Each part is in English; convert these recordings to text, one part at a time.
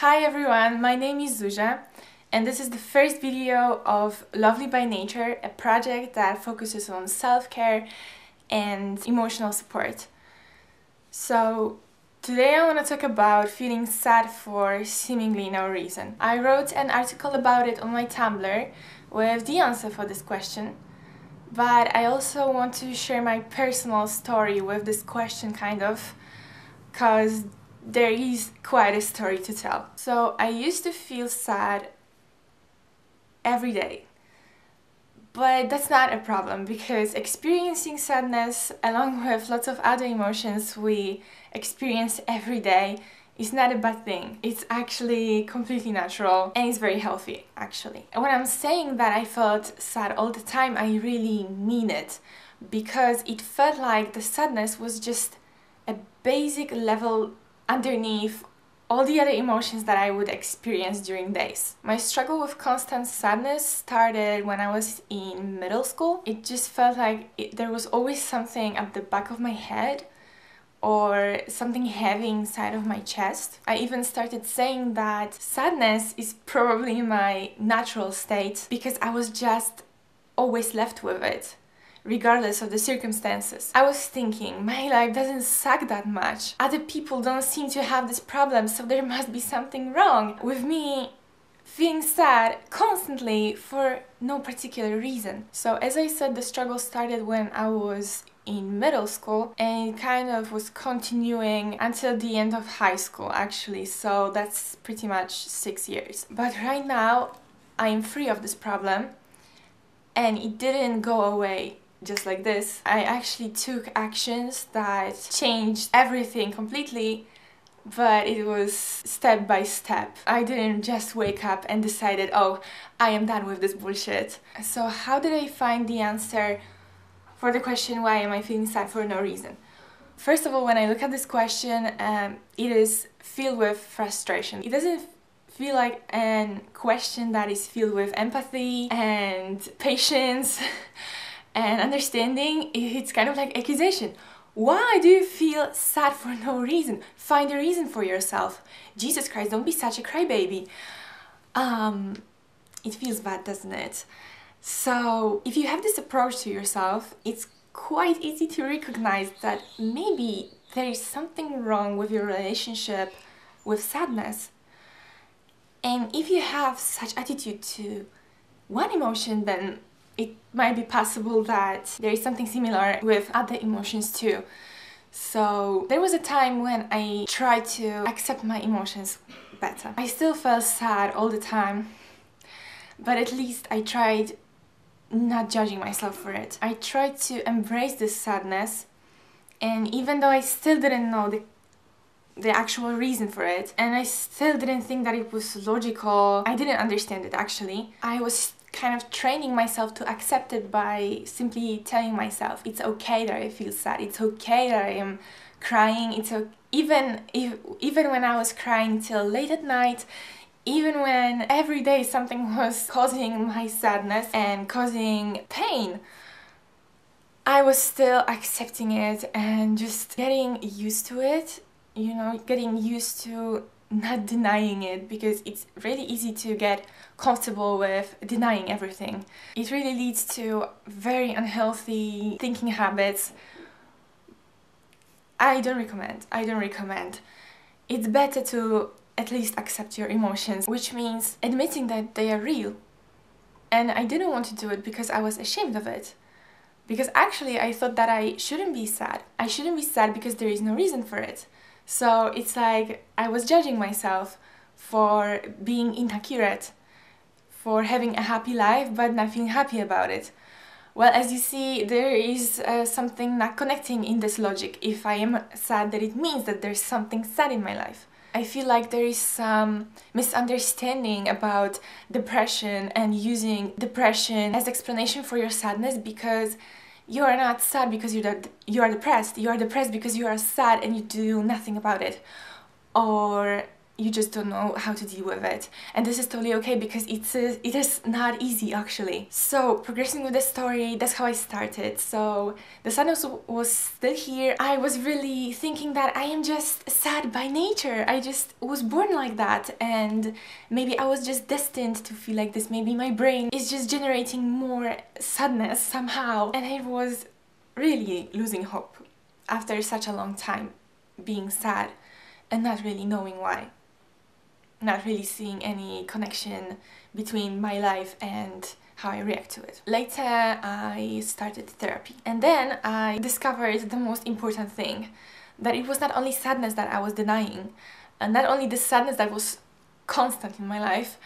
Hi everyone, my name is Zuzia and this is the first video of Lovely by Nature, a project that focuses on self-care and emotional support. So today I want to talk about feeling sad for seemingly no reason. I wrote an article about it on my Tumblr with the answer for this question, but I also want to share my personal story with this question because there is quite a story to tell. So I used to feel sad every day, but that's not a problem because experiencing sadness along with lots of other emotions we experience every day is not a bad thing. It's actually completely natural and it's very healthy actually. And when I'm saying that I felt sad all the time, I really mean it, because it felt like the sadness was just a basic level underneath all the other emotions that I would experience during days. My struggle with constant sadness started when I was in middle school. It just felt like there was always something at the back of my head or something heavy inside of my chest. I even started saying that sadness is probably my natural state because I was just always left with it, regardless of the circumstances. I was thinking, my life doesn't suck that much. Other people don't seem to have this problem, so there must be something wrong with me feeling sad constantly for no particular reason. So as I said, the struggle started when I was in middle school and it kind of was continuing until the end of high school actually, so that's pretty much 6 years. But right now I'm free of this problem and it didn't go away just like this. I actually took actions that changed everything completely, but it was step by step. I didn't just wake up and decided, oh, I am done with this bullshit. So how did I find the answer for the question, why am I feeling sad for no reason? First of all, when I look at this question, it is filled with frustration. It doesn't feel like a question that is filled with empathy and patience and understanding. It's kind of like accusation. Why do you feel sad for no reason? Find a reason for yourself. Jesus Christ, don't be such a crybaby. It feels bad, doesn't it? So if you have this approach to yourself, it's quite easy to recognize that maybe there is something wrong with your relationship with sadness. And if you have such attitude to one emotion, then it might be possible that there is something similar with other emotions too. So there was a time when I tried to accept my emotions better. I still felt sad all the time, but at least I tried not judging myself for it. I tried to embrace this sadness, and even though I still didn't know the actual reason for it, and I still didn't think that it was logical, I didn't understand it actually, I was kind of training myself to accept it by simply telling myself it's okay that I feel sad, it's okay that I am crying, even when I was crying till late at night, even when every day something was causing my sadness and causing pain, I was still accepting it and just getting used to it, you know, getting used to not denying it, because it's really easy to get comfortable with denying everything. It really leads to very unhealthy thinking habits. I don't recommend. It's better to at least accept your emotions, which means admitting that they are real. And I didn't want to do it because I was ashamed of it. Because actually I thought that I shouldn't be sad. I shouldn't be sad because there is no reason for it. So it's like I was judging myself for being inaccurate, for having a happy life but not feeling happy about it. Well, as you see, there is something not connecting in this logic. If I am sad, that it means that there's something sad in my life. I feel like there is some misunderstanding about depression and using depression as explanation for your sadness, because you are not sad because you are depressed. You are depressed because you are sad and you do nothing about it. Or you just don't know how to deal with it, and this is totally okay because it is not easy actually. So progressing with the story, that's how I started. So the sadness was still here. I was really thinking that I am just sad by nature. I just was born like that, and maybe I was just destined to feel like this. Maybe my brain is just generating more sadness somehow, and I was really losing hope after such a long time being sad and not really knowing why. Not really seeing any connection between my life and how I react to it. Later, I started therapy, and then I discovered the most important thing, that it was not only sadness that I was denying, and not only the sadness that was constant in my life,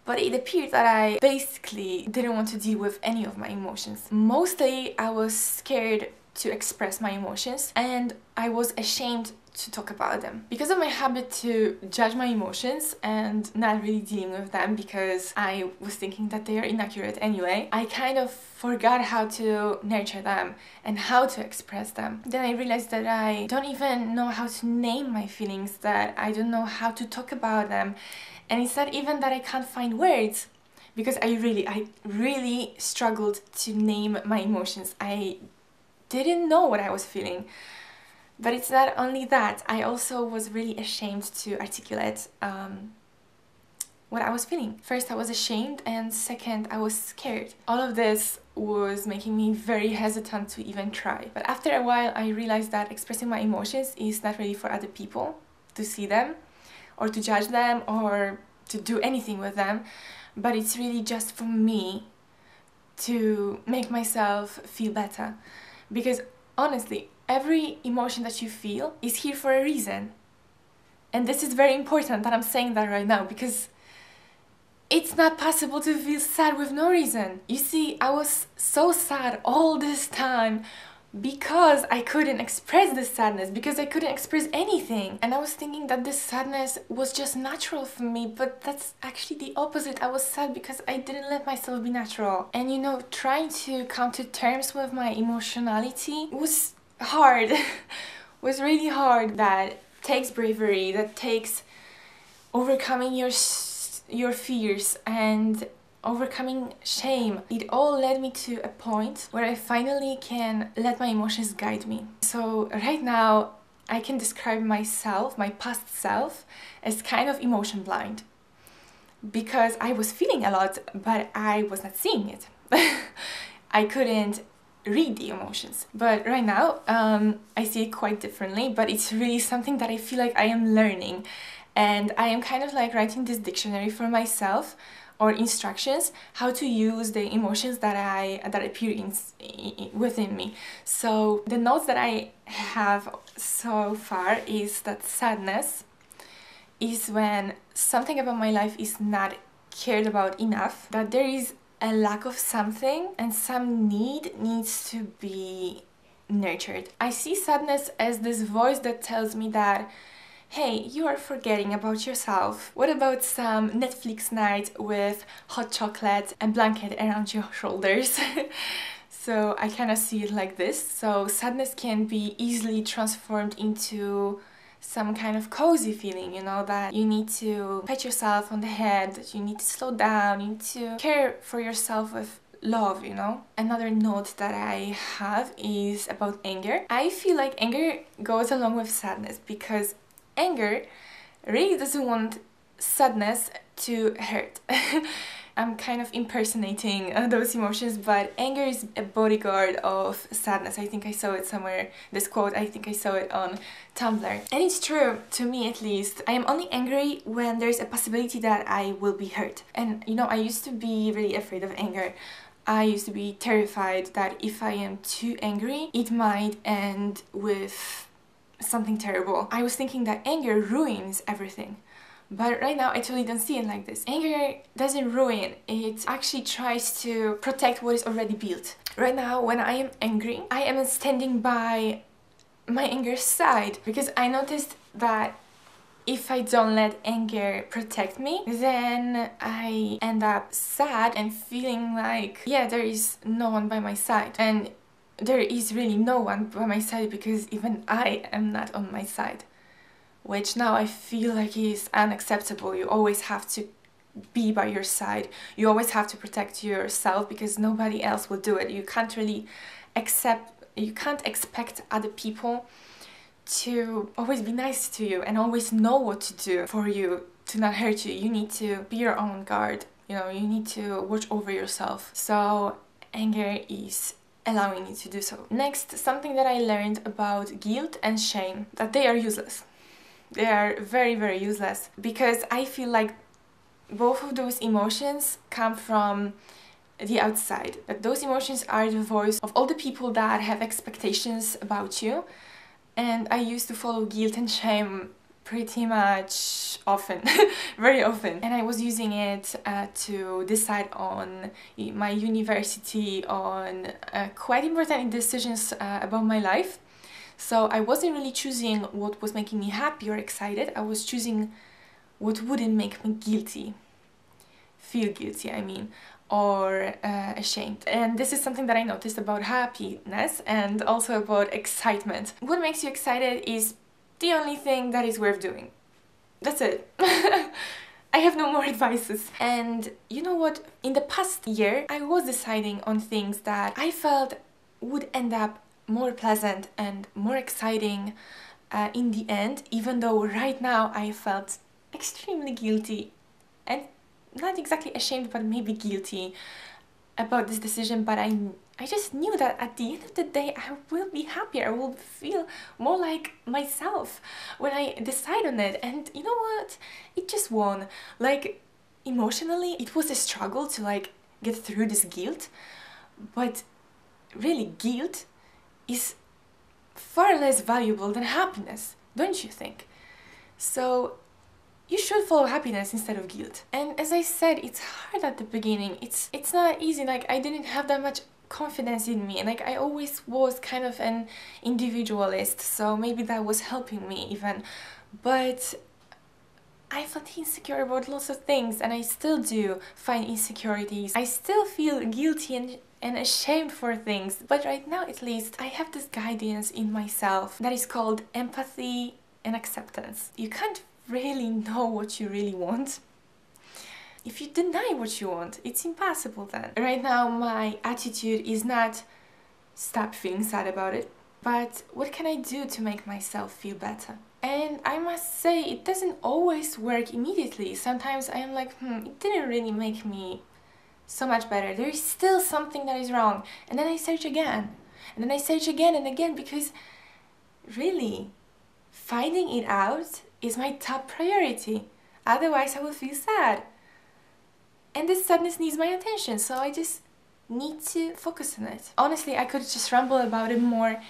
but it appeared that I basically didn't want to deal with any of my emotions. Mostly, I was scared to express my emotions, and I was ashamed to talk about them. Because of my habit to judge my emotions and not really dealing with them because I was thinking that they are inaccurate anyway, I kind of forgot how to nurture them and how to express them. Then I realized that I don't even know how to name my feelings, that I don't know how to talk about them, and it's not even that I can't find words, because I really struggled to name my emotions. I didn't know what I was feeling. But it's not only that, I also was really ashamed to articulate what I was feeling. First, I was ashamed, and second, I was scared. All of this was making me very hesitant to even try. But after a while, I realized that expressing my emotions is not really for other people to see them, or to judge them, or to do anything with them, but it's really just for me to make myself feel better. Because honestly, every emotion that you feel is here for a reason. And this is very important that I'm saying that right now, because it's not possible to feel sad with no reason. You see, I was so sad all this time because I couldn't express this sadness, because I couldn't express anything. And I was thinking that this sadness was just natural for me, but that's actually the opposite. I was sad because I didn't let myself be natural. And you know, trying to come to terms with my emotionality was hard. Was really hard. That takes bravery, that takes overcoming your fears and overcoming shame. It all led me to a point where I finally can let my emotions guide me. So right now I can describe myself, my past self, as kind of emotion blind, because I was feeling a lot but I was not seeing it. I couldn't read the emotions. But right now I see it quite differently, but it's really something that I feel like I am learning, and I am kind of like writing this dictionary for myself, or instructions how to use the emotions that appear within me. So the notes that I have so far is that sadness is when something about my life is not cared about enough, that there is a lack of something and some need needs to be nurtured. I see sadness as this voice that tells me that, hey, you are forgetting about yourself. What about some Netflix night with hot chocolate and blanket around your shoulders? So I kind of see it like this. So sadness can be easily transformed into some kind of cozy feeling, you know, that you need to pat yourself on the head, that you need to slow down, you need to care for yourself with love, you know. Another note that I have is about anger. I feel like anger goes along with sadness, because anger really doesn't want sadness to hurt. I'm kind of impersonating those emotions, but anger is a bodyguard of sadness. I think I saw it somewhere, this quote, I think I saw it on Tumblr. And it's true, to me at least. I am only angry when there's a possibility that I will be hurt. And you know, I used to be really afraid of anger. I used to be terrified that if I am too angry, it might end with something terrible. I was thinking that anger ruins everything. But right now I totally don't see it like this. Anger doesn't ruin, it actually tries to protect what is already built. Right now when I am angry, I am standing by my anger side, because I noticed that if I don't let anger protect me, then I end up sad and feeling like, yeah, there is no one by my side. And there is really no one by my side, because even I am not on my side. which now I feel like is unacceptable. You always have to be by your side. You always have to protect yourself because nobody else will do it. You can't really expect other people to always be nice to you and always know what to do for you to not hurt you. You need to be your own guard. You know, you need to watch over yourself. So anger is allowing you to do so. Next, something that I learned about guilt and shame, that they are useless. They are very, very useless, because I feel like both of those emotions come from the outside. That those emotions are the voice of all the people that have expectations about you. And I used to follow guilt and shame pretty much often, very often. And I was using it to decide on my university, on quite important decisions about my life. So I wasn't really choosing what was making me happy or excited. I was choosing what wouldn't make me feel guilty, I mean, or ashamed. And this is something that I noticed about happiness and also about excitement. What makes you excited is the only thing that is worth doing. That's it. I have no more advices. And you know what? In the past year, I was deciding on things that I felt would end up more pleasant and more exciting in the end, even though right now I felt extremely guilty and not exactly ashamed, but maybe guilty about this decision. But I just knew that at the end of the day I will be happier. I will feel more like myself when I decide on it. And you know what? It just won. Like, emotionally, it was a struggle to like get through this guilt, but really guilt is far less valuable than happiness, don't you think? So you should follow happiness instead of guilt. And as I said, it's hard at the beginning. It's not easy. Like, I didn't have that much confidence in me, and like I always was kind of an individualist, so maybe that was helping me even. But I felt insecure about lots of things, and I still do find insecurities. I still feel guilty and ashamed for things, but right now at least I have this guidance in myself that is called empathy and acceptance. You can't really know what you really want if you deny what you want. It's impossible then. Right now my attitude is not stop feeling sad about it, but what can I do to make myself feel better? And I must say, it doesn't always work immediately. Sometimes I am like, it didn't really make me so much better. There is still something that is wrong. And then I search again. And then I search again and again, because really, finding it out is my top priority. Otherwise I will feel sad. And this sadness needs my attention, so I just need to focus on it. Honestly, I could just ramble about it more,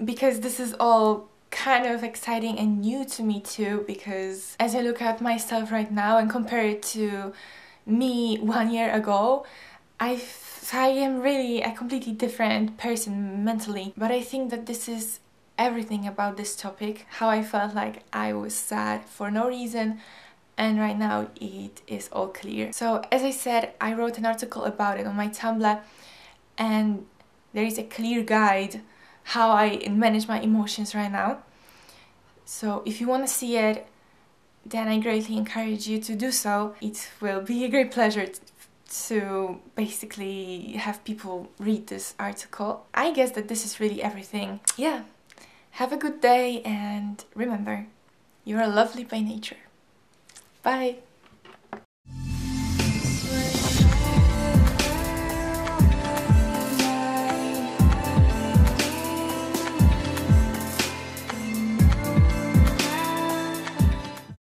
because this is all kind of exciting and new to me too, because as I look at myself right now and compare it to me 1 year ago, I am really a completely different person mentally. But I think that this is everything about this topic, how I felt like I was sad for no reason, and right now it is all clear. So as I said, I wrote an article about it on my Tumblr, and there is a clear guide how I manage my emotions right now. So if you want to see it, then I greatly encourage you to do so. It will be a great pleasure to basically have people read this article. I guess that this is really everything. Yeah, have a good day, and remember, you are lovely by nature. Bye!